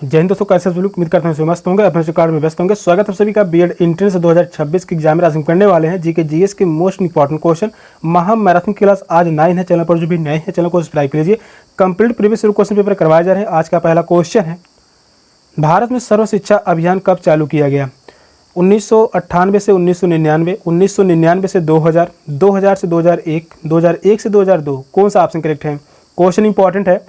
जय हिंद दोस्तों, कैसे सभी लोग? उम्मीद करते हैं मस्त होंगे, अपने कार्ड में व्यस्त होंगे। स्वागत है सभी का बीएड एंट्रेंस 2026 के एग्जाम में। आज हम करने वाले हैं जीके जीएस के मोस्ट इंपॉर्टेंट क्वेश्चन। महा मैराथन क्लास आज 9 है। चैनल पर जो भी नए हैं चैनल को सब्सक्राइब कर लीजिए। कंप्लीट प्रीवियस क्वेश्चन पेपर करवाए जा रहे हैं। आज का पहला क्वेश्चन है, भारत में सर्व शिक्षा अभियान कब चालू किया गया? 1998 से 1999, 1999 से 2000, 2000 से 2001, 2001 से 2002। कौन सा ऑप्शन करेक्ट है? क्वेश्चन इंपॉर्टेंट है।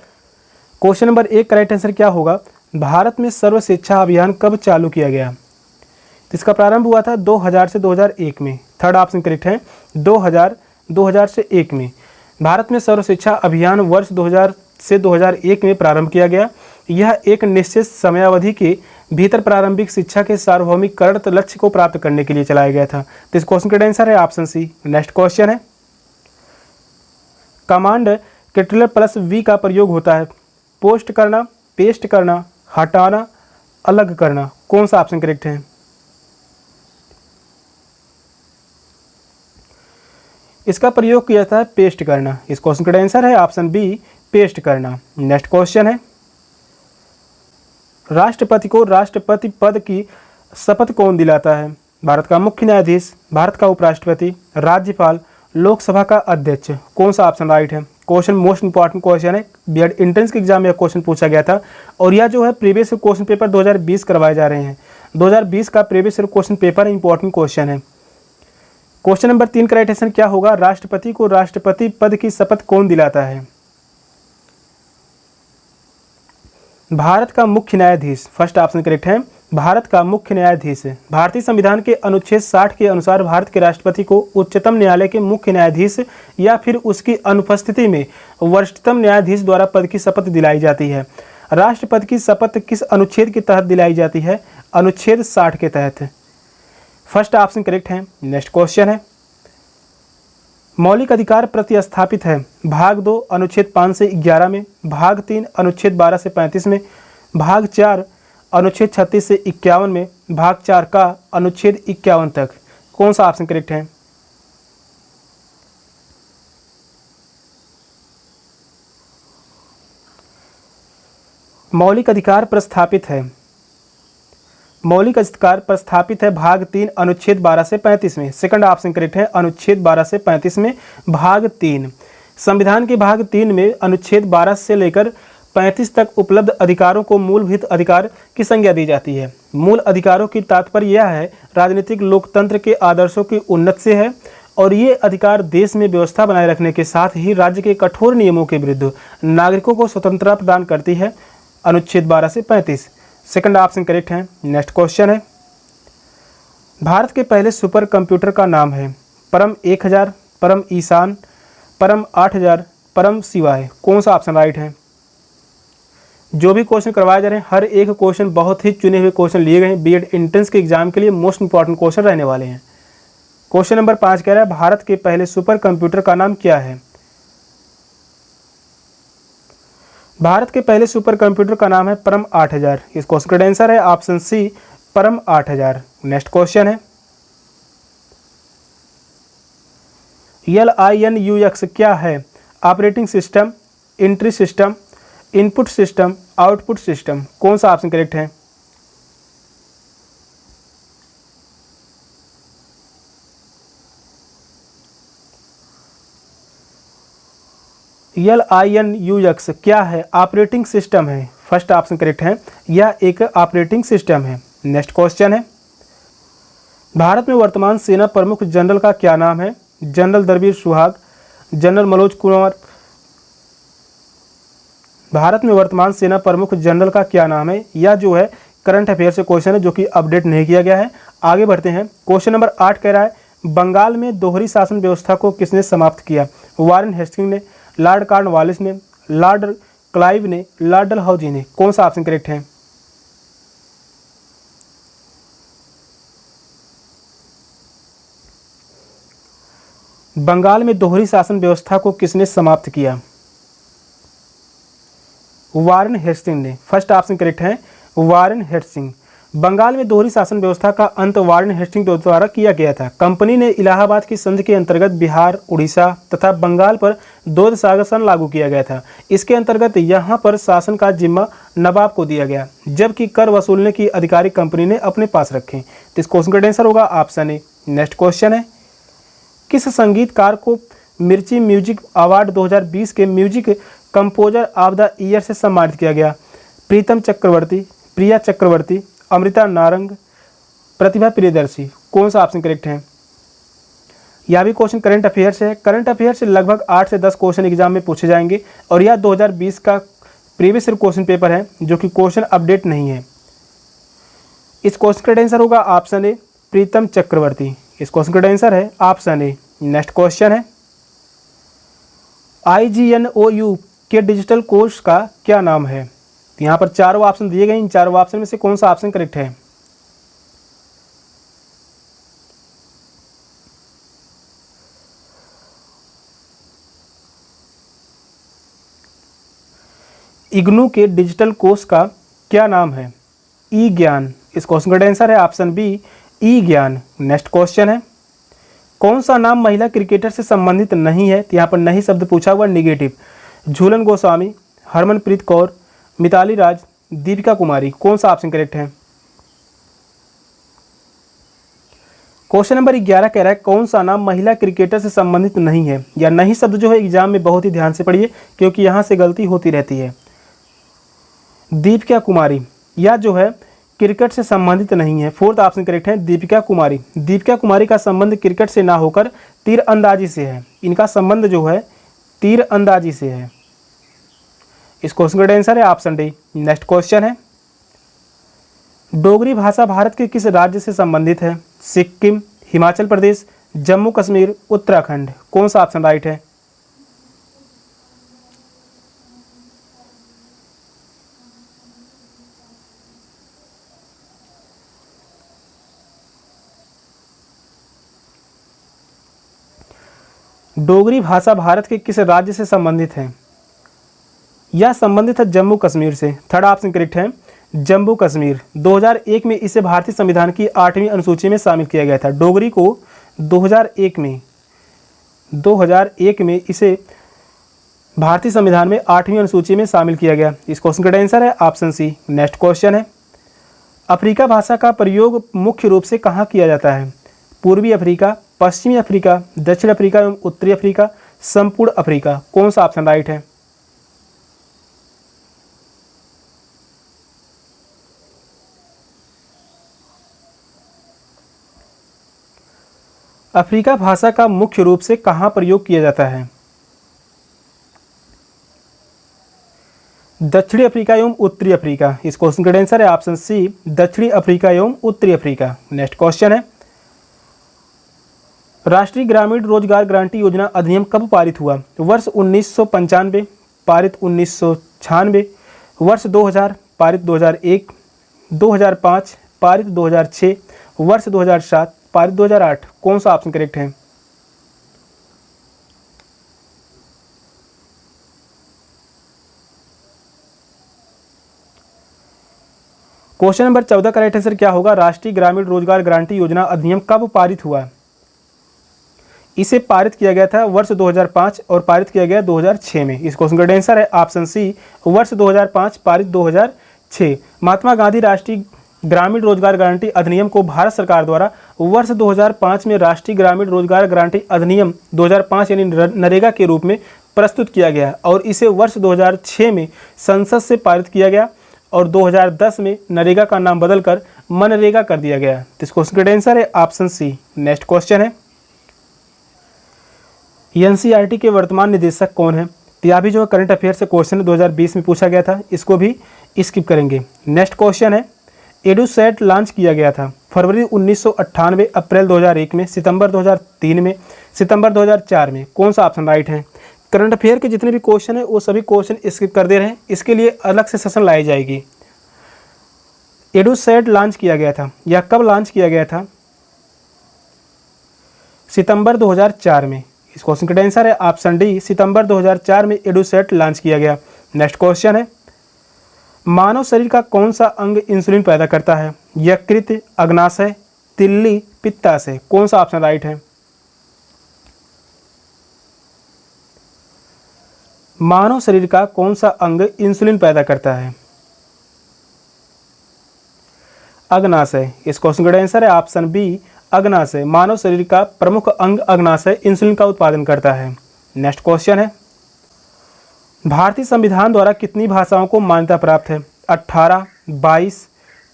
क्वेश्चन नंबर 1 करेक्ट आंसर क्या होगा? भारत में सर्व शिक्षा अभियान कब चालू किया गया? तो इसका प्रारंभ हुआ था 2000 से 2001 में। थर्ड ऑप्शन करेक्ट है, 2000 से 1 में। भारत में सर्व शिक्षा अभियान वर्ष 2000 से 2001 में प्रारंभ किया गया। यह एक निश्चित समयावधि के भीतर प्रारंभिक शिक्षा के सार्वभौमिकरण लक्ष्य को प्राप्त करने के लिए चलाया गया था। तो इस क्वेश्चन का आंसर है ऑप्शन सी। नेक्स्ट क्वेश्चन है, कमांड कंट्रोल प्लस वी का प्रयोग होता है पोस्ट करना, पेस्ट करना, हटाना, अलग करना। कौन सा ऑप्शन करेक्ट है? इसका प्रयोग किया जाता है पेस्ट करना। इस क्वेश्चन का आंसर है ऑप्शन बी, पेस्ट करना। नेक्स्ट क्वेश्चन है, राष्ट्रपति को राष्ट्रपति पद की शपथ कौन दिलाता है? भारत का मुख्य न्यायाधीश, भारत का उपराष्ट्रपति, राज्यपाल, लोकसभा का अध्यक्ष। कौन सा ऑप्शन राइट है? क्वेश्चन मोस्ट इंपॉर्टेंट क्वेश्चन है। बीएड एंट्रेंस के एग्जाम में क्वेश्चन पूछा गया था और यह जो है प्रीवियस क्वेश्चन पेपर 2020 करवाए जा रहे हैं। 2020 का previous question paper important question है। क्वेश्चन नंबर 3 का राइट आंसर क्या होगा? राष्ट्रपति को राष्ट्रपति पद की शपथ कौन दिलाता है? भारत का मुख्य न्यायाधीश। फर्स्ट ऑप्शन करेक्ट है, भारत का मुख्य न्यायाधीश। भारतीय संविधान के अनुच्छेद 60 के अनुसार भारत के राष्ट्रपति को उच्चतम न्यायालय के मुख्य न्यायाधीश या फिर उसकी अनुपस्थिति में वरिष्ठतम न्यायाधीश द्वारा पद की शपथ दिलाई जाती है। राष्ट्रपति की शपथ किस अनुच्छेद के तहत दिलाई जाती है? अनुच्छेद 60 के तहत। फर्स्ट ऑप्शन करेक्ट है। नेक्स्ट क्वेश्चन है, मौलिक अधिकार प्रतिस्थापित है भाग 2 अनुच्छेद 5 से 11 में, भाग 3 अनुच्छेद 12 से 35 में, भाग 4 अनुच्छेद 36 से 51 में, भाग 4 का अनुच्छेद 51 तक। कौन सा ऑप्शन करेक्ट है? मौलिक अधिकार प्रस्थापित है, मौलिक अधिकार प्रस्थापित है भाग 3 अनुच्छेद 12 से 35 में। सेकंड ऑप्शन करेक्ट है, अनुच्छेद 12 से 35 में भाग 3। संविधान के भाग 3 में अनुच्छेद 12 से लेकर 35 तक उपलब्ध अधिकारों को मूलभूत अधिकार की संज्ञा दी जाती है। मूल अधिकारों की तात्पर्य यह है राजनीतिक लोकतंत्र के आदर्शों की उन्नति से है और ये अधिकार देश में व्यवस्था बनाए रखने के साथ ही राज्य के कठोर नियमों के विरुद्ध नागरिकों को स्वतंत्रता प्रदान करती है। अनुच्छेद 12 से 35। सेकंड ऑप्शन करेक्ट है। नेक्स्ट क्वेश्चन है, भारत के पहले सुपर कंप्यूटर का नाम है परम 1000, परम ईशान, परम 8000, परम शिवाय। कौन सा ऑप्शन राइट है? जो भी क्वेश्चन करवाए जा रहे हैं हर एक क्वेश्चन बहुत ही चुने हुए क्वेश्चन लिए गए हैं। बीएड एंट्रेंस के एग्जाम के लिए मोस्ट इंपॉर्टेंट क्वेश्चन रहने वाले हैं। क्वेश्चन नंबर 5 कह रहा है, भारत के पहले सुपर कंप्यूटर का नाम क्या है? भारत के पहले सुपर कंप्यूटर का नाम है परम 8000। इस क्वेश्चन का आंसर है ऑप्शन सी, परम 8000। नेक्स्ट क्वेश्चन है, LINUX क्या है? Operating system, entry system, input system, output system. कौन सा ऑप्शन करेक्ट है? LINUX क्या है? ऑपरेटिंग सिस्टम है। फर्स्ट ऑप्शन करेक्ट है, यह एक ऑपरेटिंग सिस्टम है। नेक्स्ट क्वेश्चन है, भारत में वर्तमान सेना प्रमुख जनरल का क्या नाम है? जनरल दरबीर सुहाग, जनरल मनोज कुमार। भारत में वर्तमान सेना प्रमुख जनरल का क्या नाम है? यह जो है करंट अफेयर से क्वेश्चन है जो कि अपडेट नहीं किया गया है। आगे बढ़ते हैं। क्वेश्चन नंबर 8 कह रहा है, बंगाल में दोहरी शासन व्यवस्था को किसने समाप्त किया? वारेन हेस्टिंग्स ने, लॉर्ड कॉर्नवालिस ने, लॉर्ड क्लाइव ने, लॉर्ड डलहौजी ने। कौन सा ऑप्शन करेक्ट है? बंगाल में दोहरी शासन व्यवस्था को किसने समाप्त किया? वारेन हेस्टिंग्स ने। फर्स्ट ऑप्शन करेक्ट है, वारेन हेस्टिंग्स। बंगाल में दोहरी शासन व्यवस्था का अंत वार्डन हेस्टिंग्स द्वारा किया गया था। कंपनी ने इलाहाबाद की संधि के अंतर्गत बिहार, उड़ीसा तथा बंगाल पर द्वैध शासन लागू किया गया था। इसके अंतर्गत यहाँ पर शासन का जिम्मा नवाब को दिया गया, जबकि कर वसूलने की अधिकारी कंपनी ने अपने पास रखे। तो इस क्वेश्चन का आंसर होगा ऑप्शन ए। नेक्स्ट क्वेश्चन है, किस संगीतकार को मिर्ची म्यूजिक अवार्ड 2020 के music composer of the year से सम्मानित किया गया? प्रीतम चक्रवर्ती, प्रिया चक्रवर्ती, अमृता नारंग, प्रतिभा प्रियदर्शी। कौन सा ऑप्शन करेक्ट है? यह भी क्वेश्चन करंट अफेयर्स है। करंट अफेयर्स से लगभग 8 से 10 क्वेश्चन एग्जाम में पूछे जाएंगे और यह 2020 का प्रीवियस ईयर क्वेश्चन पेपर है, जो कि क्वेश्चन अपडेट नहीं है। इस क्वेश्चन का आंसर होगा ऑप्शन ए, प्रीतम चक्रवर्ती। इस क्वेश्चन का आंसर है ऑप्शन ए। नेक्स्ट क्वेश्चन है, IGNOU के डिजिटल कोर्स का क्या नाम है? यहाँ पर चारों ऑप्शन दिए गए, इन चारों ऑप्शन में से कौन सा ऑप्शन करेक्ट है? इग्नू के डिजिटल कोर्स का क्या नाम है? ई ज्ञान। इस क्वेश्चन का आंसर है ऑप्शन बी, ई ज्ञान। नेक्स्ट क्वेश्चन है, कौन सा नाम महिला क्रिकेटर से संबंधित नहीं है? तो यहाँ पर नहीं शब्द पूछा हुआ, निगेटिव। झूलन गोस्वामी, हरमनप्रीत कौर, मिताली राज, दीपिका कुमारी। कौन सा ऑप्शन करेक्ट है? क्वेश्चन नंबर 11 कह रहा है कौन सा नाम महिला क्रिकेटर से संबंधित नहीं है? या नहीं शब्द जो है एग्जाम में बहुत ही ध्यान से पढ़िए, क्योंकि यहाँ से गलती होती रहती है। दीपिका कुमारी, यह जो है क्रिकेट से संबंधित नहीं है। फोर्थ ऑप्शन करेक्ट है, दीपिका कुमारी। दीपिका कुमारी का संबंध क्रिकेट से ना होकर तीरंदाजी से है। इनका संबंध जो है तीरंदाजी से है। इस क्वेश्चन का आंसर है ऑप्शन डी। नेक्स्ट क्वेश्चन है, डोगरी भाषा भारत के किस राज्य से संबंधित है? सिक्किम, हिमाचल प्रदेश, जम्मू कश्मीर, उत्तराखंड। कौन सा ऑप्शन राइट है? डोगरी भाषा भारत के किस राज्य से संबंधित है? यह संबंधित है जम्मू कश्मीर से। थर्ड ऑप्शन करेक्ट है, जम्मू कश्मीर। 2001 में इसे भारतीय संविधान की 8वीं अनुसूची में शामिल किया गया था। डोगरी को 2001 में इसे भारतीय संविधान में 8वीं अनुसूची में शामिल किया गया। इस क्वेश्चन का आंसर है ऑप्शन सी। नेक्स्ट क्वेश्चन है, अफ्रीका भाषा का प्रयोग मुख्य रूप से कहाँ किया जाता है? पूर्वी अफ्रीका, पश्चिमी अफ्रीका, दक्षिण अफ्रीका एवं उत्तरी अफ्रीका, संपूर्ण अफ्रीका। कौन सा ऑप्शन राइट है? अफ्रीका भाषा का मुख्य रूप से कहाँ प्रयोग किया जाता है? दक्षिणी अफ्रीका एवं उत्तरी अफ्रीका। इस क्वेश्चन का आंसर है ऑप्शन सी, दक्षिणी अफ्रीका एवं उत्तरी अफ्रीका। नेक्स्ट क्वेश्चन है, राष्ट्रीय ग्रामीण रोजगार गारंटी योजना अधिनियम कब पारित हुआ? वर्ष 1995, पारित 1996, वर्ष 2000, पारित 2001, 2005, पारित 2006, वर्ष 2007, पारित 2008। कौन सा ऑप्शन करेक्ट है? क्वेश्चन नंबर 14 का राइट आंसर क्या होगा? राष्ट्रीय ग्रामीण रोजगार गारंटी योजना अधिनियम कब पारित हुआ? इसे पारित किया गया था वर्ष 2005 और पारित किया गया 2006 में। इस क्वेश्चन का आंसर है ऑप्शन सी, वर्ष 2005, पारित 2006। महात्मा गांधी राष्ट्रीय ग्रामीण रोजगार गारंटी अधिनियम को भारत सरकार द्वारा वर्ष 2005 में राष्ट्रीय ग्रामीण रोजगार गारंटी अधिनियम 2005 यानी नरेगा के रूप में प्रस्तुत किया गया और इसे वर्ष 2006 में संसद से पारित किया गया और 2010 में नरेगा का नाम बदलकर मनरेगा कर दिया गया। तो इस क्वेश्चन का आंसर है ऑप्शन सी। नेक्स्ट क्वेश्चन है, एनसीईआरटी के वर्तमान निदेशक कौन है? तो यह भी जो करंट अफेयर से क्वेश्चन 2020 में पूछा गया था, इसको भी स्किप करेंगे। नेक्स्ट क्वेश्चन है, एडुसेट लॉन्च किया गया था फरवरी 1998, अप्रैल 2001 में, सितंबर 2003 में, सितंबर 2004 में। कौन सा ऑप्शन राइट है? करंट अफेयर के जितने भी क्वेश्चन है वो सभी क्वेश्चन स्किप कर दे रहे हैं, इसके लिए अलग से सेशन लाई जाएगी। एडुसेट लॉन्च किया गया था, यह कब लॉन्च किया गया था? सितंबर 2004 में। इस क्वेश्चन का आंसर है ऑप्शन डी, सितंबर 2004 में एडुसेट लॉन्च किया गया। नेक्स्ट क्वेश्चन है, मानव शरीर का कौन सा अंग इंसुलिन पैदा करता है? यकृत, अग्नाशय, तिल्ली, पित्ताशय। कौन सा ऑप्शन राइट है? मानव शरीर का कौन सा अंग इंसुलिन पैदा करता है? अग्नाशय। इस क्वेश्चन का आंसर है ऑप्शन बी, अग्नाशय। मानव शरीर का प्रमुख अंग अग्नाशय इंसुलिन का उत्पादन करता है। नेक्स्ट क्वेश्चन है, भारतीय संविधान द्वारा कितनी भाषाओं को मान्यता प्राप्त है? 18, 22,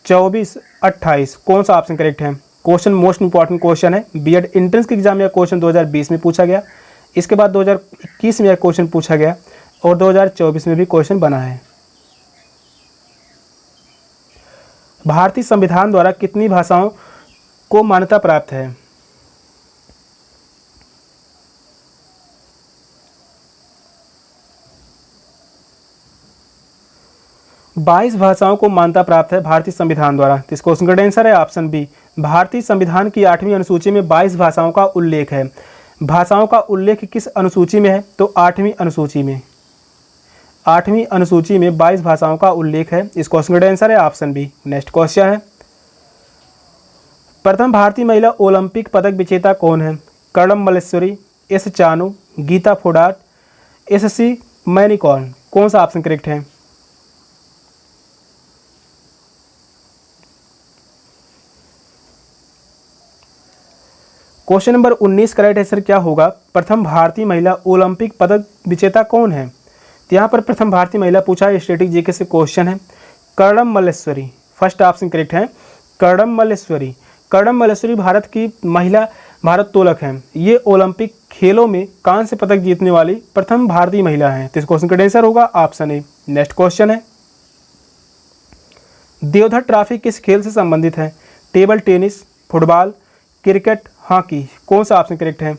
24, 28। कौन सा ऑप्शन करेक्ट है? क्वेश्चन मोस्ट इंपॉर्टेंट क्वेश्चन है। बीएड एंट्रेंस के एग्जाम में क्वेश्चन 2020 में पूछा गया, इसके बाद 2021 में क्वेश्चन पूछा गया और 2024 में भी क्वेश्चन बना है। भारतीय संविधान द्वारा कितनी भाषाओं को मान्यता प्राप्त है? 22 भाषाओं को मान्यता प्राप्त है भारतीय संविधान द्वारा। तो इस क्वेश्चन का आंसर है ऑप्शन बी। भारतीय संविधान की 8वीं अनुसूची में 22 भाषाओं का उल्लेख है। भाषाओं का उल्लेख किस अनुसूची में है? तो 8वीं अनुसूची में। 8वीं अनुसूची में 22 भाषाओं का उल्लेख है। इस क्वेश्चन का आंसर है ऑप्शन बी। नेक्स्ट क्वेश्चन है, प्रथम भारतीय महिला ओलंपिक पदक विजेता कौन है? Karnam Malleswari, S Chanu, Geeta Phogat, S C. मैरीकॉम। कौन सा ऑप्शन करेक्ट है? क्वेश्चन नंबर 19 करेक्ट आंसर क्या होगा? प्रथम भारतीय महिला ओलंपिक पदक विजेता कौन है? तो यहाँ पर प्रथम भारतीय महिला पूछा है, स्टैटिक जीके से क्वेश्चन है। Karnam Malleswari, first option correct है, कर्णम मल्लेश्वरी। कर्णम मल्लेश्वरी भारत की महिला भारोत्तोलक हैं। ये ओलंपिक खेलों में कांस्य पदक जीतने वाली प्रथम भारतीय महिला हैं। तो इस क्वेश्चन का आंसर होगा ऑप्शन ए। नेक्स्ट क्वेश्चन है, देवधर ट्रॉफी किस खेल से संबंधित है? Table tennis, football, cricket, hockey. कौन सा ऑप्शन करेक्ट है?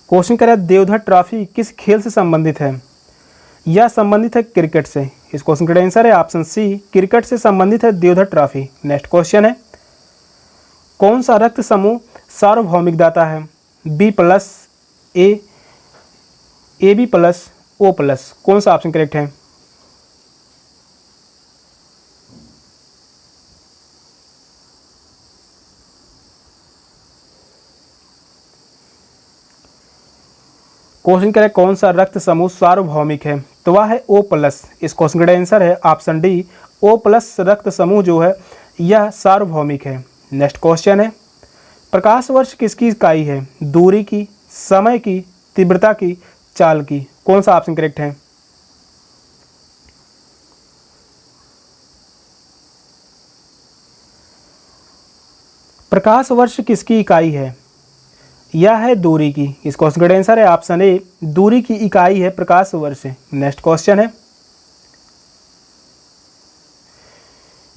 क्वेश्चन कह रहा है देवधर ट्रॉफी किस खेल से संबंधित है? यह संबंधित है क्रिकेट से। इस क्वेश्चन का आंसर है ऑप्शन सी, क्रिकेट से संबंधित है देवधर ट्रॉफी। नेक्स्ट क्वेश्चन है, कौन सा रक्त समूह सार्वभौमिक दाता है? B plus, A B plus, O plus. कौन सा ऑप्शन करेक्ट है? क्वेश्चन कह रहा है कौन सा रक्त समूह सार्वभौमिक है? तो वह है ओ प्लस। इस क्वेश्चन का आंसर है ऑप्शन डी, ओ प्लस रक्त समूह जो है यह सार्वभौमिक है। नेक्स्ट क्वेश्चन है, प्रकाश वर्ष किसकी इकाई है? दूरी की, समय की, तीव्रता की, चाल की। कौन सा ऑप्शन करेक्ट है? प्रकाश वर्ष किसकी इकाई है? यह है दूरी की। इस क्वेश्चन का आंसर है ऑप्शन ए, दूरी की इकाई है प्रकाश वर्ष। नेक्स्ट क्वेश्चन है,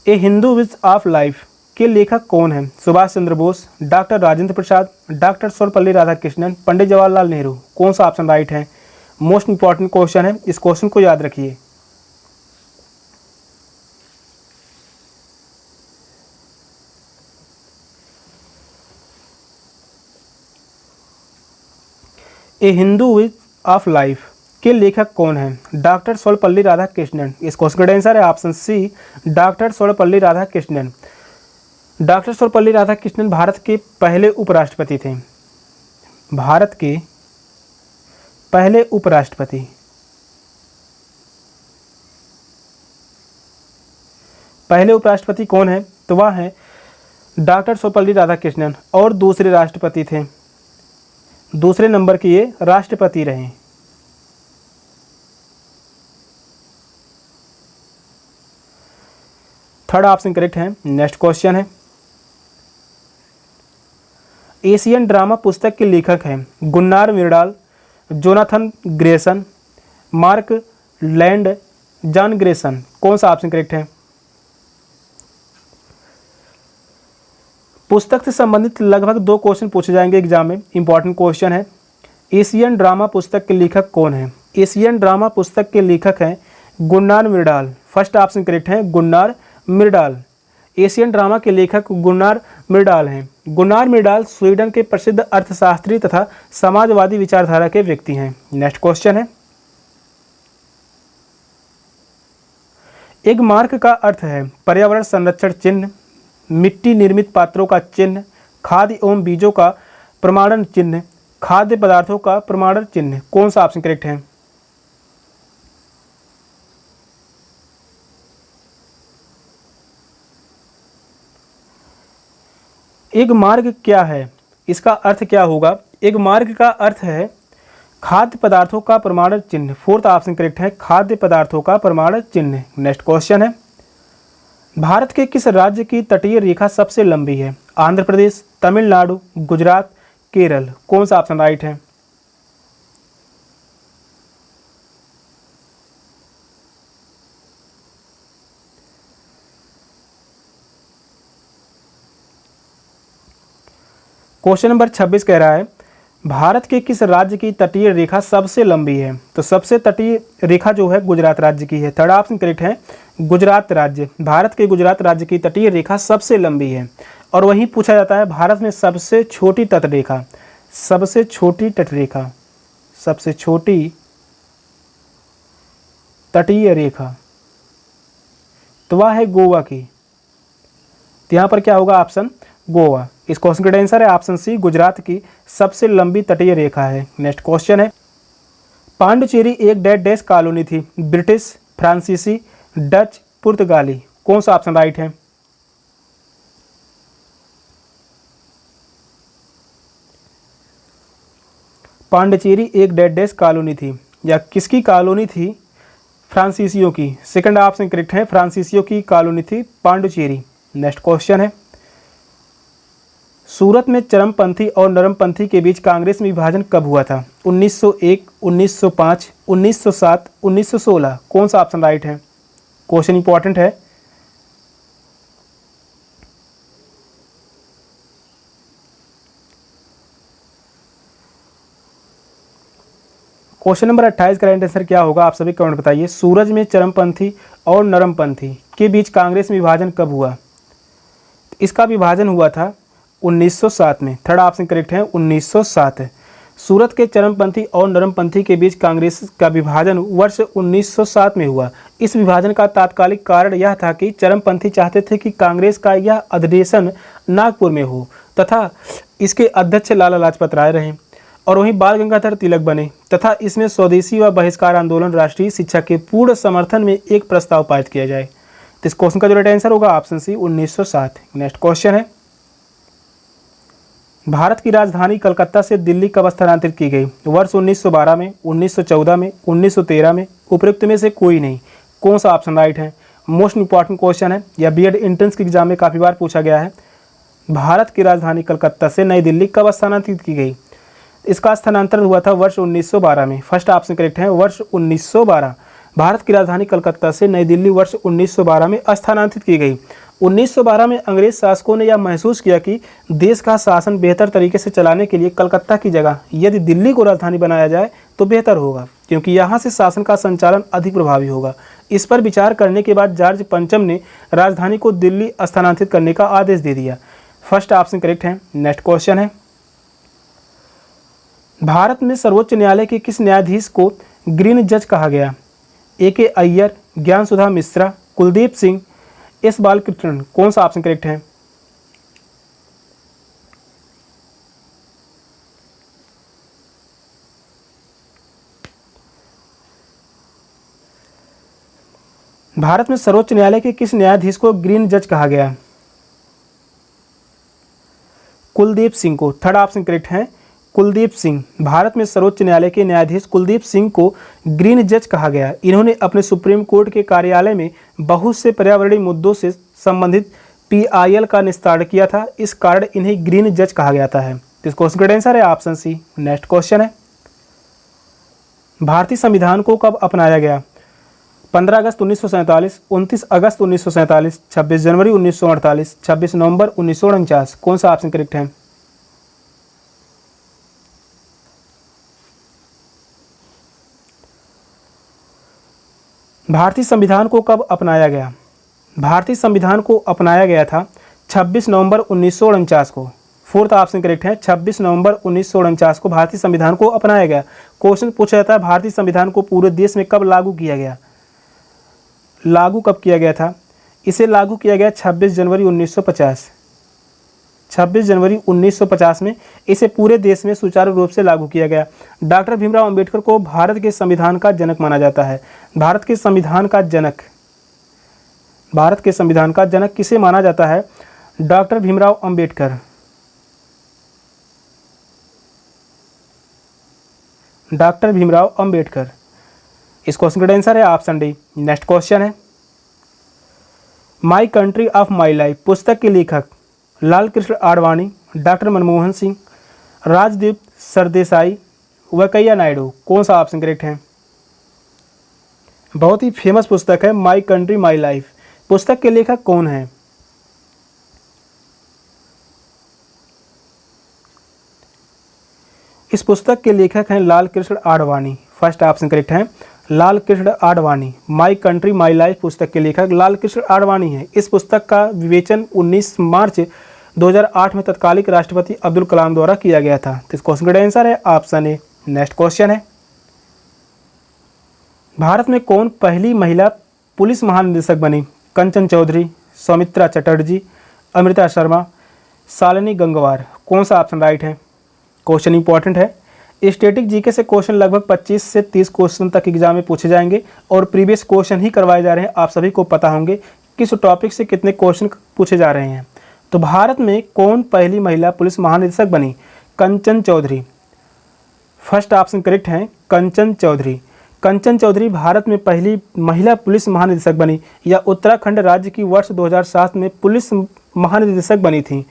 a Hindu view of life के लेखक कौन है? Subhash Chandra Bose, doctor Rajendra Prasad, doctor Sarvepalli Radhakrishnan, Pandit Jawaharlal Nehru. कौन सा ऑप्शन राइट है? मोस्ट इंपॉर्टेंट क्वेश्चन है, इस क्वेश्चन को याद रखिए। A Hindu view of life के लेखक कौन है? डॉक्टर सर्वपल्ली राधाकृष्णन। इस क्वेश्चन का आंसर है option C, doctor Sarvepalli Radhakrishnan. Doctor Sarvepalli Radhakrishnan Bharat के पहले उपराष्ट्रपति थे। भारत के पहले उपराष्ट्रपति। पहले उपराष्ट्रपति कौन है? तो वह है डॉक्टर सर्वपल्ली राधाकृष्णन। और दूसरे राष्ट्रपति थे, दूसरे नंबर के ये राष्ट्रपति रहे। थर्ड ऑप्शन करेक्ट है। नेक्स्ट क्वेश्चन है, एशियन ड्रामा पुस्तक के लेखक हैं Gunnar Myrdal, Jonathan Grayson, Mark Land, John Grayson. कौन सा ऑप्शन करेक्ट है? पुस्तक से संबंधित लगभग 2 क्वेश्चन पूछे जाएंगे एग्जाम में। इंपॉर्टेंट क्वेश्चन है, एशियन ड्रामा पुस्तक के लेखक कौन है? एशियन ड्रामा पुस्तक के लेखक हैं गुन्नार मिर्डाल। फर्स्ट ऑप्शन करेक्ट है, गुन्नार मिर्डाल। एशियन ड्रामा के लेखक गुन्नार मिर्डाल हैं। गुनार मिर्डाल स्वीडन के प्रसिद्ध अर्थशास्त्री तथा समाजवादी विचारधारा के व्यक्ति हैं। नेक्स्ट क्वेश्चन है, एगमार्क का अर्थ है पर्यावरण संरक्षण चिन्ह, मिट्टी निर्मित पात्रों का चिन्ह, खाद्य एवं बीजों का प्रमाणन चिन्ह, खाद्य पदार्थों का प्रमाणन चिन्ह। कौन सा ऑप्शन करेक्ट है? एगमार्क क्या है, इसका अर्थ क्या होगा? एगमार्क का अर्थ है खाद्य पदार्थों का प्रमाणन चिन्ह। फोर्थ ऑप्शन करेक्ट है, खाद्य पदार्थों का प्रमाणन चिन्ह। नेक्स्ट क्वेश्चन है, भारत के किस राज्य की तटीय रेखा सबसे लंबी है? आंध्र प्रदेश, तमिलनाडु, गुजरात, केरल। कौन सा ऑप्शन राइट है? क्वेश्चन नंबर 26 कह रहा है भारत के किस राज्य की तटीय रेखा सबसे लंबी है? तो सबसे तटीय रेखा जो है गुजरात राज्य की है। थर्ड ऑप्शन करेक्ट है, गुजरात राज्य। भारत के गुजरात राज्य की तटीय रेखा सबसे लंबी है। और वहीं पूछा जाता है भारत में सबसे छोटी तटरेखा, सबसे छोटी तटरेखा, सबसे छोटी तटीय रेखा तो वह है गोवा की। तो यहाँ पर क्या होगा? ऑप्शन गोवा। इस क्वेश्चन का आंसर है ऑप्शन सी, गुजरात की सबसे लंबी तटीय रेखा है। नेक्स्ट क्वेश्चन है, पांडुचेरी एक डेड डैश कॉलोनी थी, ब्रिटिश, फ्रांसीसी, डच, पुर्तगाली। कौन सा ऑप्शन राइट है? पांडुचेरी एक डेड डैश कॉलोनी थी, या किसकी कॉलोनी थी? फ्रांसीसियों की। सेकंड ऑप्शन करेक्ट है, फ्रांसीसियों की कॉलोनी थी पांडुचेरी। नेक्स्ट क्वेश्चन है, सूरत में चरमपंथी और नरमपंथी के बीच कांग्रेस में विभाजन कब हुआ था? 1901, 1905, 1907, 1916। कौन सा ऑप्शन राइट है? क्वेश्चन इंपॉर्टेंट है। क्वेश्चन नंबर 28 का राइट आंसर क्या होगा? आप सभी कमेंट बताइए। सूरज में चरमपंथी और नरमपंथी के बीच कांग्रेस में विभाजन कब हुआ? इसका विभाजन हुआ था 1907 में। थर्ड ऑप्शन करेक्ट है, 1907। सूरत के चरमपंथी और नरमपंथी के बीच कांग्रेस का विभाजन वर्ष 1907 में हुआ। इस विभाजन का तात्कालिक कारण यह था कि चरमपंथी चाहते थे कि कांग्रेस का यह अधिवेशन नागपुर में हो तथा इसके अध्यक्ष लाला लाजपत राय रहें, और वहीं बाल गंगाधर तिलक बने तथा इसमें स्वदेशी व बहिष्कार आंदोलन, राष्ट्रीय शिक्षा के पूर्ण समर्थन में एक प्रस्ताव पारित किया जाए। तो इस क्वेश्चन का जो राइट आंसर होगा ऑप्शन सी, 1907। नेक्स्ट क्वेश्चन है, भारत की राजधानी कलकत्ता से दिल्ली कब स्थानांतरित की गई? वर्ष 1912 में, 1914 में, 1913 में, उपयुक्त में से कोई नहीं। कौन सा ऑप्शन राइट है? मोस्ट इंपॉर्टेंट क्वेश्चन है, या बीएड एंट्रेंस के एग्जाम में काफ़ी बार पूछा गया है। भारत की राजधानी कलकत्ता से नई दिल्ली कब स्थानांतरित की गई? इसका स्थानांतरण हुआ था वर्ष 1912 में। फर्स्ट ऑप्शन करेक्ट है, वर्ष 1912। भारत की राजधानी कलकत्ता से नई दिल्ली वर्ष 1912 में स्थानांतरित की गई। 1912 में अंग्रेज शासकों ने यह महसूस किया कि देश का शासन बेहतर तरीके से चलाने के लिए कलकत्ता की जगह यदि दिल्ली को राजधानी बनाया जाए तो बेहतर होगा, क्योंकि यहाँ से शासन का संचालन अधिक प्रभावी होगा। इस पर विचार करने के बाद जॉर्ज पंचम ने राजधानी को दिल्ली स्थानांतरित करने का आदेश दे दिया। फर्स्ट ऑप्शन करेक्ट है। नेक्स्ट क्वेश्चन है, भारत में सर्वोच्च न्यायालय के किस न्यायाधीश को ग्रीन जज कहा गया? ए.के. अय्यर, ज्ञान सुधा मिश्रा, कुलदीप सिंह, एस बालकृष्णन। कौन सा ऑप्शन करेक्ट है? भारत में सर्वोच्च न्यायालय के किस न्यायाधीश को ग्रीन जज कहा गया? कुलदीप सिंह को। थर्ड ऑप्शन करेक्ट है, कुलदीप सिंह। भारत में सर्वोच्च न्यायालय के न्यायाधीश कुलदीप सिंह को ग्रीन जज कहा गया। इन्होंने अपने सुप्रीम कोर्ट के कार्यालय में बहुत से पर्यावरणीय मुद्दों से संबंधित PIL का निस्तारण किया था, इस कारण इन्हें ग्रीन जज कहा जाता है। इस क्वेश्चन का आंसर है ऑप्शन सी। नेक्स्ट क्वेश्चन है, भारतीय संविधान को कब अपनाया गया? 15 अगस्त 1947, 29 अगस्त 1947, 26 जनवरी 1948, 26 नवंबर 1949। कौन सा ऑप्शन करेक्ट है? भारतीय संविधान को कब अपनाया गया? भारतीय संविधान को अपनाया गया था 26 नवंबर 1949 को। फोर्थ ऑप्शन करेक्ट है। 26 नवंबर 1949 को भारतीय संविधान को अपनाया गया। क्वेश्चन पूछा जाता है भारतीय संविधान को पूरे देश में कब लागू किया गया, लागू कब किया गया था। इसे लागू किया गया 26 जनवरी 1950। 26 जनवरी 1950 में इसे पूरे देश में सुचारू रूप से लागू किया गया। डॉक्टर भीमराव अंबेडकर को भारत के संविधान का जनक माना जाता है। भारत के संविधान का जनक, भारत के संविधान का जनक किसे माना जाता है? डॉक्टर भीमराव अंबेडकर। डॉक्टर भीमराव अंबेडकर। इस क्वेश्चन का आंसर है ऑप्शन डी। नेक्स्ट क्वेश्चन है, my country of my life पुस्तक के लेखक लाल कृष्ण आडवाणी, डॉक्टर मनमोहन सिंह, राजदीप सरदेसाई, वेंकैया नायडू। कौन सा ऑप्शन करेक्ट है? बहुत ही फेमस पुस्तक है माई कंट्री माई लाइफ। पुस्तक के लेखक कौन है? इस पुस्तक के लेखक हैं Lal Krishna Advani. First option correct है, Lal Krishna Advani. My country my life पुस्तक के लेखक लाल कृष्ण आडवाणी हैं। इस पुस्तक का विवेचन 19 मार्च 2008 में तत्कालिक राष्ट्रपति अब्दुल कलाम द्वारा किया गया था। तो इस क्वेश्चन का आंसर है ऑप्शन ए। नेक्स्ट क्वेश्चन है, भारत में कौन पहली महिला पुलिस महानिदेशक बनी? कंचन चौधरी, सौमित्रा चटर्जी, अमृता शर्मा, शालिनी गंगवार। कौन सा ऑप्शन राइट है? क्वेश्चन इंपॉर्टेंट है। स्टैटिक जीके से क्वेश्चन लगभग 25 से 30 क्वेश्चन तक एग्जाम में पूछे जाएंगे और प्रीवियस क्वेश्चन ही करवाए जा रहे हैं। आप सभी को पता होंगे किस टॉपिक से कितने क्वेश्चन पूछे जा रहे हैं। तो भारत में कौन पहली महिला पुलिस महानिदेशक बनी? कंचन चौधरी। फर्स्ट ऑप्शन करेक्ट है, कंचन चौधरी। कंचन चौधरी भारत में पहली महिला पुलिस महानिदेशक बनी। यह उत्तराखंड राज्य की वर्ष 2007 में पुलिस महानिदेशक बनी थी।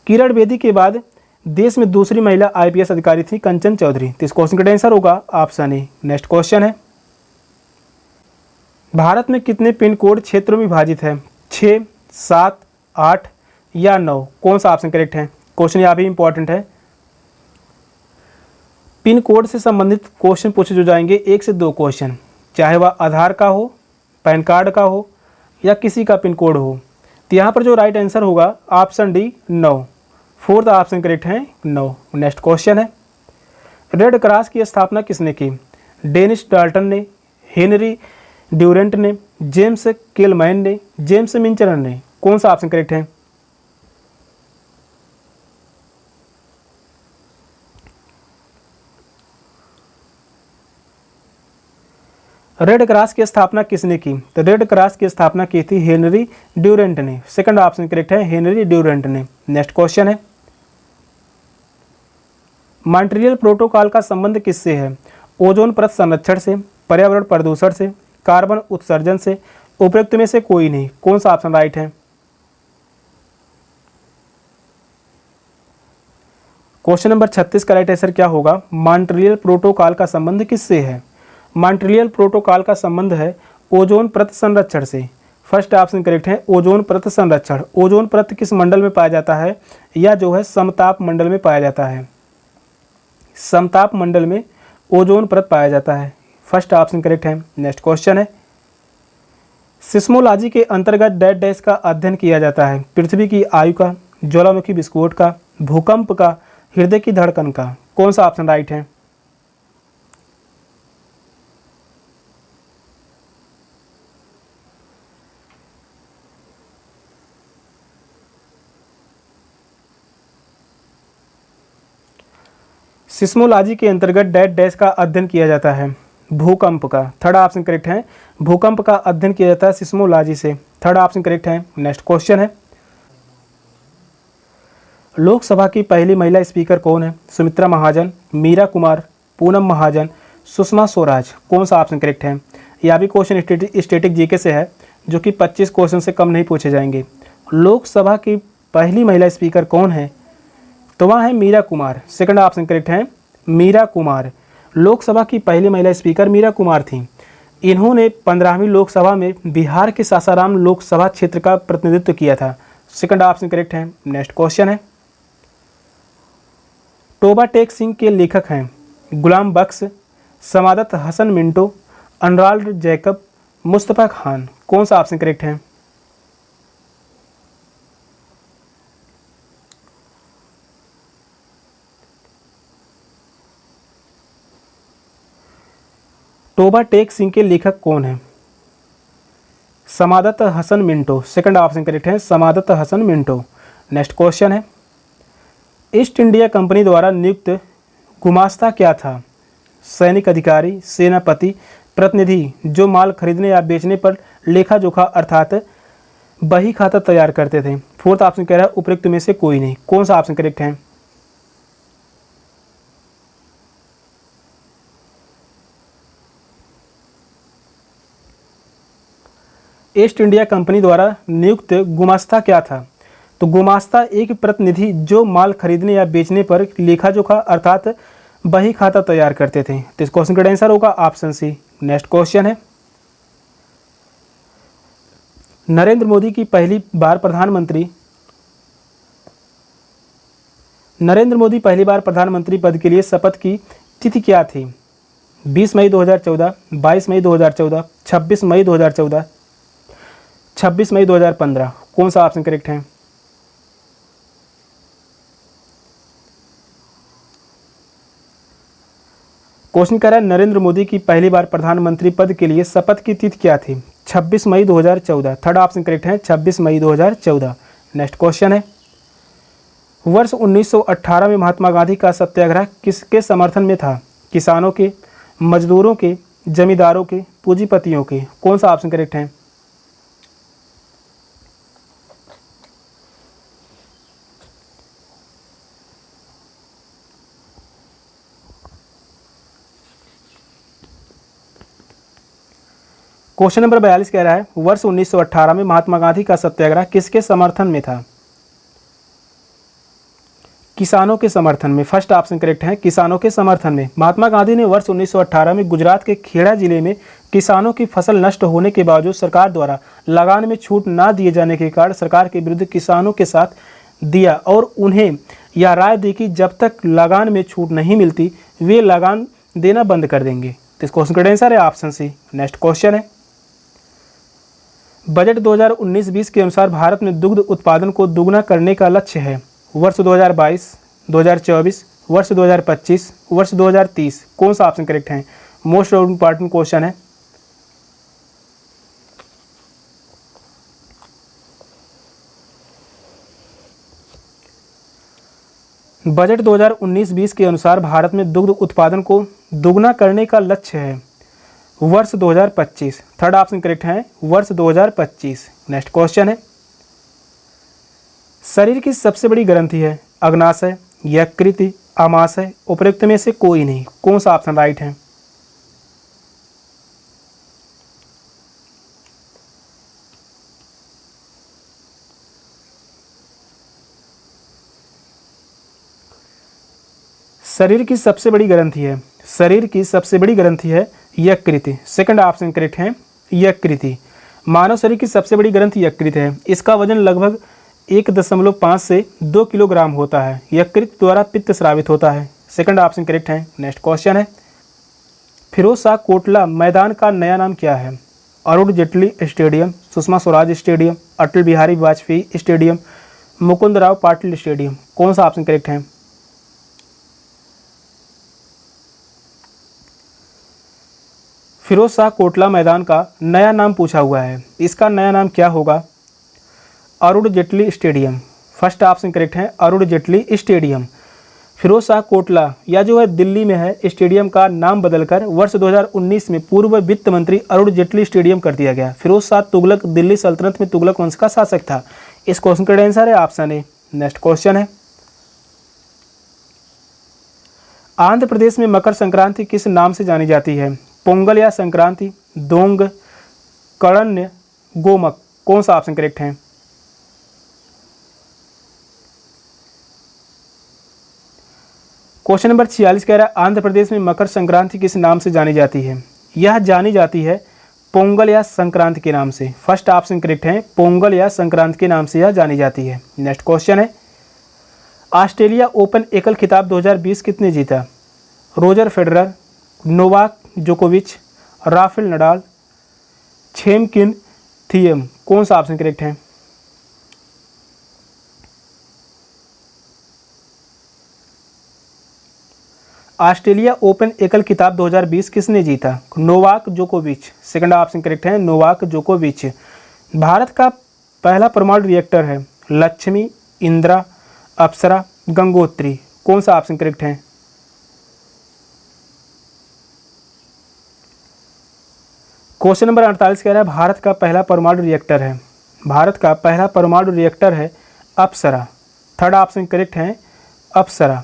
किरण बेदी के बाद देश में दूसरी महिला आईपीएस अधिकारी थी कंचन चौधरी। तो इस क्वेश्चन का आंसर होगा ऑप्शन ए। नेक्स्ट क्वेश्चन है, भारत में कितने पिन कोड क्षेत्रों में विभाजित है? 6, 7, 8 या 9। कौन सा ऑप्शन करेक्ट है? क्वेश्चन यहाँ भी इंपॉर्टेंट है। पिन कोड से संबंधित क्वेश्चन पूछे जो जाएंगे 1 से 2 क्वेश्चन, चाहे वह आधार का हो, पैन कार्ड का हो या किसी का पिन कोड हो। तो यहाँ पर जो राइट आंसर होगा option D 9। Fourth option correct है 9। नेक्स्ट क्वेश्चन है, रेड क्रॉस की स्थापना किसने की? डेनिस डाल्टन ने, हेनरी ड्यूरेंट ने, जेम्स केलमैन ने, जेम्स मिंचर ने। कौन सा ऑप्शन करेक्ट है? रेड क्रॉस की स्थापना किसने की? तो रेड क्रॉस की स्थापना की थी हेनरी ड्यूरेंट ने। सेकंड ऑप्शन करेक्ट है, हेनरी ड्यूरेंट ने। नेक्स्ट क्वेश्चन है, मॉन्ट्रियल प्रोटोकॉल का संबंध किससे है? ओजोन परत संरक्षण से, पर्यावरण प्रदूषण से, कार्बन उत्सर्जन से, उपयुक्त में से कोई नहीं। कौन सा ऑप्शन राइट है? क्वेश्चन नंबर 36 का राइट आंसर क्या होगा? मॉन्ट्रियल प्रोटोकॉल का संबंध किससे है? मॉन्ट्रियल प्रोटोकॉल का संबंध है ओजोन परत संरक्षण से। फर्स्ट ऑप्शन करेक्ट है, ओजोन परत संरक्षण। ओजोन परत किस मंडल में पाया जाता है? या जो है समताप मंडल में पाया जाता है। समताप मंडल में ओजोन परत पाया जाता है। फर्स्ट ऑप्शन करेक्ट है। नेक्स्ट क्वेश्चन है, सिस्मोलॉजी के अंतर्गत डैश डैश का अध्ययन किया जाता है? पृथ्वी की आयु का, ज्वालामुखी विस्फोट का, भूकंप का, हृदय की धड़कन का। कौन सा ऑप्शन राइट है? सिस्मोलॉजी के अंतर्गत डैश डैश का अध्ययन किया जाता है? भूकंप का। थर्ड ऑप्शन करेक्ट है, भूकंप का अध्ययन किया जाता है सिस्मोलॉजी से। थर्ड ऑप्शन करेक्ट है। नेक्स्ट क्वेश्चन है, लोकसभा की पहली महिला स्पीकर कौन है? सुमित्रा महाजन, मीरा कुमार, पूनम महाजन, सुषमा स्वराज। कौन सा ऑप्शन करेक्ट है? यह भी क्वेश्चन स्टैटिक जीके से है जो कि 25 क्वेश्चन से कम नहीं पूछे जाएंगे। लोकसभा की पहली महिला स्पीकर कौन है? तो वह है Meera Kumar. Second option correct है, मीरा कुमार। लोकसभा की पहली महिला स्पीकर मीरा कुमार थी। इन्होंने 15वीं लोकसभा में बिहार के सासाराम लोकसभा क्षेत्र का प्रतिनिधित्व किया था। सेकंड ऑप्शन करेक्ट है। नेक्स्ट क्वेश्चन है, तोबा टेक सिंह के लेखक हैं? गुलाम बख्श, समादत हसन मिंटो, अनराल्ड जैकब, मुस्तफ़ा खान। कौन सा ऑप्शन करेक्ट है? तोबा टेक सिंह के लेखक कौन है? Saadat Hasan Manto. Second option correct है, समादत हसन मिंटो। नेक्स्ट क्वेश्चन है, ईस्ट इंडिया कंपनी द्वारा नियुक्त गुमास्ता क्या था? सैनिक अधिकारी, सेनापति, प्रतिनिधि जो माल खरीदने या बेचने पर लेखा जोखा अर्थात बही खाता तैयार करते थे। फोर्थ ऑप्शन कह रहा है उपयुक्त में से कोई नहीं। कौन सा ऑप्शन करेक्ट है? ईस्ट इंडिया कंपनी द्वारा नियुक्त गुमास्ता क्या था? तो गुमास्ता एक प्रतिनिधि जो माल खरीदने या बेचने पर लेखा जोखा अर्थात बही खाता तैयार करते थे। तो इस क्वेश्चन का आंसर होगा ऑप्शन सी। नेक्स्ट क्वेश्चन है, नरेंद्र मोदी की पहली बार प्रधानमंत्री पद के लिए शपथ की तिथि क्या थी? 20 मई 2014, 22 मई 2014, 26 मई 2014, 26 मई 2015। कौन सा ऑप्शन करेक्ट है? क्वेश्चन कह रहा है नरेंद्र मोदी की पहली बार प्रधानमंत्री पद के लिए शपथ की तिथि क्या थी? 26 मई 2014। थर्ड ऑप्शन करेक्ट है, 26 मई 2014। नेक्स्ट क्वेश्चन है, वर्ष 1918 में महात्मा गांधी का सत्याग्रह किसके समर्थन में था? किसानों के, मजदूरों के, जमींदारों के, पूंजीपतियों के। कौन सा ऑप्शन करेक्ट है? क्वेश्चन नंबर 42 कह रहा है वर्ष 1918 में महात्मा गांधी का सत्याग्रह किसके समर्थन में था? किसानों के समर्थन में। फर्स्ट ऑप्शन करेक्ट है, किसानों के समर्थन में। महात्मा गांधी ने वर्ष 1918 में गुजरात के खेड़ा जिले में किसानों की फसल नष्ट होने के बावजूद सरकार द्वारा लगान में छूट ना दिए जाने के कारण सरकार के विरुद्ध किसानों के साथ दिया और उन्हें यह राय दी कि जब तक लगान में छूट नहीं मिलती वे लगान देना बंद कर देंगे। तो इस क्वेश्चन का आंसर है ऑप्शन सी। नेक्स्ट क्वेश्चन है, बजट 2019-20 के अनुसार भारत में दुग्ध उत्पादन को दोगुना करने का लक्ष्य है। वर्ष 2022, 2024, वर्ष 2025, वर्ष 2030। कौन सा ऑप्शन करेक्ट है? मोस्ट इम्पॉर्टेंट क्वेश्चन है। बजट 2019-20 के अनुसार भारत में दुग्ध उत्पादन को दोगुना करने का लक्ष्य है। वर्ष 2025। थर्ड ऑप्शन करेक्ट है, वर्ष 2025। नेक्स्ट क्वेश्चन है, शरीर की सबसे बड़ी ग्रंथि है? अग्नाशय, यकृत, आमाशय, उपयुक्त में से कोई नहीं। कौन सा ऑप्शन राइट है? शरीर की सबसे बड़ी ग्रंथि है, शरीर की सबसे बड़ी ग्रंथि है यकृत। सेकंड ऑप्शन करेक्ट है, यकृत। मानव शरीर की सबसे बड़ी ग्रंथि यकृत है। इसका वजन लगभग 1.5 से 2 किलोग्राम होता है। यकृत द्वारा पित्त स्रावित होता है। सेकंड ऑप्शन करेक्ट है। नेक्स्ट क्वेश्चन है, फिरोज शाह कोटला मैदान का नया नाम क्या है? Arun Jaitley stadium, Sushma Swaraj stadium, Atal Bihari Vajpayee stadium, Mukund Rao Patil stadium. कौन सा ऑप्शन करेक्ट है? फिरोज शाह कोटला मैदान का नया नाम पूछा हुआ है। इसका नया नाम क्या होगा? Arun Jaitley stadium. First option correct है, अरुण जेटली स्टेडियम। फिरोज शाह कोटला या जो है दिल्ली में है, स्टेडियम का नाम बदलकर वर्ष 2019 में पूर्व वित्त मंत्री अरुण जेटली स्टेडियम कर दिया गया। फिरोज शाह तुगलक दिल्ली सल्तनत में तुगलक वंश का शासक था। इस क्वेश्चन का आंसर है ऑप्शन ए। नेक्स्ट क्वेश्चन है, आंध्र प्रदेश में मकर संक्रांति किस नाम से जानी जाती है? पोंगल या संक्रांति, दोंग, कड़न्य, गोमक। कौन सा ऑप्शन करेक्ट है? क्वेश्चन नंबर 46 कह रहा है आंध्र प्रदेश में मकर संक्रांति किस नाम से जानी जाती है? यह जानी जाती है पोंगल या संक्रांति के नाम से। फर्स्ट ऑप्शन करेक्ट है, पोंगल या संक्रांति के नाम से यह जानी जाती है। नेक्स्ट क्वेश्चन है, ऑस्ट्रेलिया ओपन एकल खिताब 2020 किसने जीता? रोजर फेडरर, नोवाक जोकोविच, राफेल नडाल, छेमकिन थियम। कौन सा ऑप्शन करेक्ट है? ऑस्ट्रेलिया ओपन एकल खिताब 2020 किसने जीता? नोवाक जोकोविच। सेकंड ऑप्शन करेक्ट है, नोवाक जोकोविच। भारत का पहला परमाणु रिएक्टर है लक्ष्मी, इंदिरा, अप्सरा, गंगोत्री। कौन सा ऑप्शन करेक्ट है? क्वेश्चन नंबर 48 कह रहा है भारत का पहला परमाणु रिएक्टर है, भारत का पहला परमाणु रिएक्टर है अप्सरा। थर्ड ऑप्शन करेक्ट है, अप्सरा।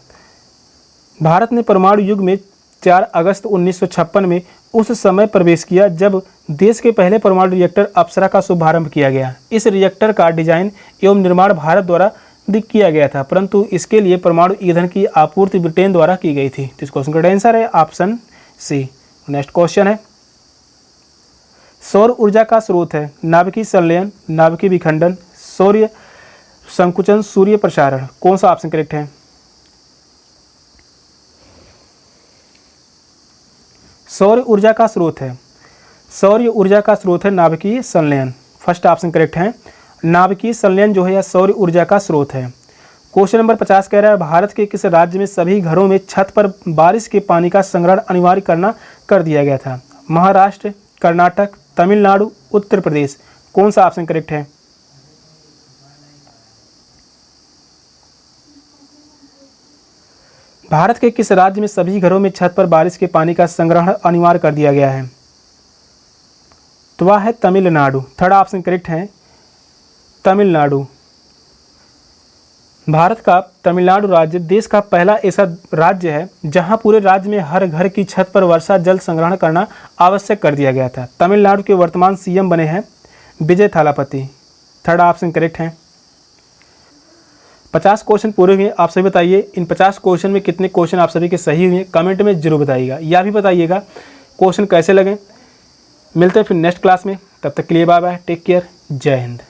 भारत ने परमाणु युग में 4 अगस्त 1956 में उस समय प्रवेश किया जब देश के पहले परमाणु रिएक्टर अप्सरा का शुभारंभ किया गया। इस रिएक्टर का डिजाइन एवं निर्माण भारत द्वारा किया गया था, परंतु इसके लिए परमाणु ईंधन की आपूर्ति ब्रिटेन द्वारा की गई थी। तो इस क्वेश्चन का आंसर है ऑप्शन सी। नेक्स्ट क्वेश्चन है, सौर ऊर्जा का स्रोत है नाभिकीय संलयन, नाभिकीय विखंडन, सौर्य संकुचन, सूर्य प्रसारण। कौन सा ऑप्शन करेक्ट है? सौर ऊर्जा का स्रोत है, सौर ऊर्जा का स्रोत है नाभिकीय संलयन। फर्स्ट ऑप्शन करेक्ट है, नाभिकीय संलयन जो है यह सौर ऊर्जा का स्रोत है। क्वेश्चन नंबर 50 कह रहा है भारत के किस राज्य में सभी घरों में छत पर बारिश के पानी का संग्रहण अनिवार्य कर दिया गया था? महाराष्ट्र, कर्नाटक, तमिलनाडु, उत्तर प्रदेश। कौन सा ऑप्शन करेक्ट है? भारत के किस राज्य में सभी घरों में छत पर बारिश के पानी का संग्रहण अनिवार्य कर दिया गया है? तो वह है तमिलनाडु। थर्ड ऑप्शन करेक्ट है, तमिलनाडु। भारत का तमिलनाडु राज्य देश का पहला ऐसा राज्य है जहां पूरे राज्य में हर घर की छत पर वर्षा जल संग्रहण करना आवश्यक कर दिया गया था। तमिलनाडु के वर्तमान सीएम बने हैं विजय थालापति। थर्ड ऑप्शन करेक्ट है। 50 क्वेश्चन पूरे हुए। आप सभी बताइए इन 50 क्वेश्चन में कितने क्वेश्चन आप सभी के सही हुए, कमेंट में जरूर बताइएगा। यह भी बताइएगा क्वेश्चन कैसे लगे। मिलते हैं फिर नेक्स्ट क्लास में, तब तक के लिए बाय बाय, टेक केयर, जय हिंद।